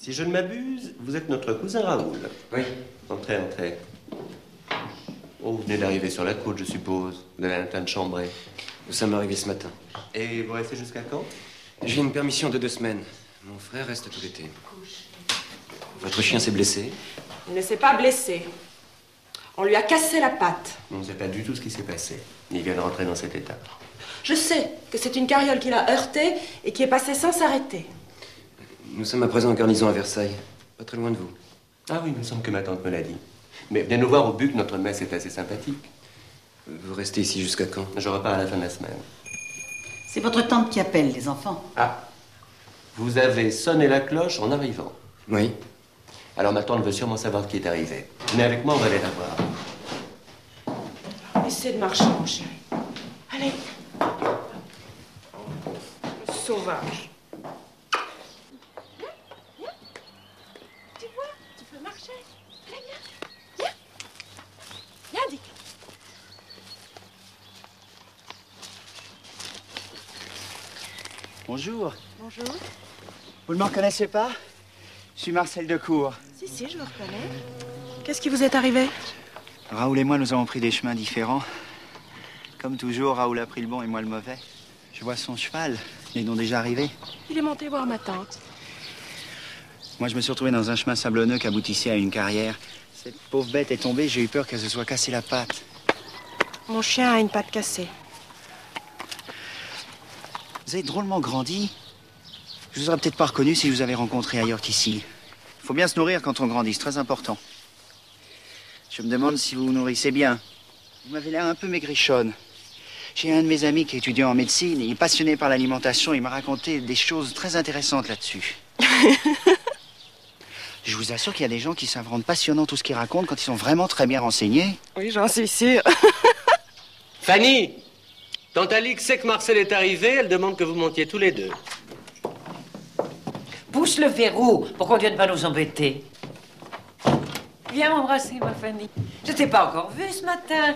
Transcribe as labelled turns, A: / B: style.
A: Si je ne m'abuse, vous êtes notre cousin Raoul.
B: Oui.
A: Entrez, entrez. Oh, vous venez d'arriver sur la côte, je suppose. Vous avez un teint de chambré.
B: Nous sommes arrivés ce matin.
A: Et vous restez jusqu'à quand?
B: J'ai une permission de 2 semaines. Mon frère reste tout l'été. Votre chien s'est blessé?
C: Il ne s'est pas blessé. On lui a cassé la patte.
A: On ne sait pas du tout ce qui s'est passé. Il vient de rentrer dans cet état.
C: Je sais que c'est une carriole qui l'a heurté et qui est passée sans s'arrêter.
B: Nous sommes à présent en garnison à Versailles. Pas très loin de vous.
A: Ah oui, il me semble que ma tante me l'a dit. Mais venez nous voir au Buc, notre messe est assez sympathique.
B: Vous restez ici jusqu'à quand?
A: Je repars à la fin de la semaine.
D: C'est votre tante qui appelle, les enfants.
A: Ah, vous avez sonné la cloche en arrivant.
B: Oui.
A: Alors ma tante veut sûrement savoir ce qui est arrivé. Venez avec moi, on va aller la voir.
C: Essayez de marcher, mon chéri. Allez. Sauvage. Viens. Tu vois, tu peux marcher. Allez, viens. Viens, Dick.
E: Bonjour.
C: Bonjour.
E: Vous ne me reconnaissez pas? Je suis Marcel Decour.
C: Si, je vous reconnais. Qu'est-ce qui vous est arrivé?
E: Raoul et moi, nous avons pris des chemins différents. Comme toujours, Raoul a pris le bon et moi le mauvais. Je vois son cheval. Ils sont déjà arrivés.
C: Il est monté voir ma tante.
E: Moi, je me suis retrouvé dans un chemin sablonneux qui aboutissait à une carrière. Cette pauvre bête est tombée, j'ai eu peur qu'elle se soit cassée la patte.
C: Mon chien a une patte cassée.
E: Vous avez drôlement grandi. Je vous aurais peut-être pas reconnu si je vous avais rencontré ailleurs qu'ici. Il faut bien se nourrir quand on grandit, c'est très important. Je me demande si vous vous nourrissez bien. Vous m'avez l'air un peu maigrichonne. J'ai un de mes amis qui est étudiant en médecine, il est passionné par l'alimentation, il m'a raconté des choses très intéressantes là-dessus. Je vous assure qu'il y a des gens qui savent rendre passionnant tout ce qu'ils racontent quand ils sont vraiment très bien renseignés.
C: Oui, j'en suis sûre.
A: Fanny, tante Alix sait que Marcel est arrivé, elle demande que vous montiez tous les deux.
D: Pousse le verrou pour qu'on ne vienne pas nous embêter. Viens m'embrasser, ma Fanny. Je t'ai pas encore vue ce matin.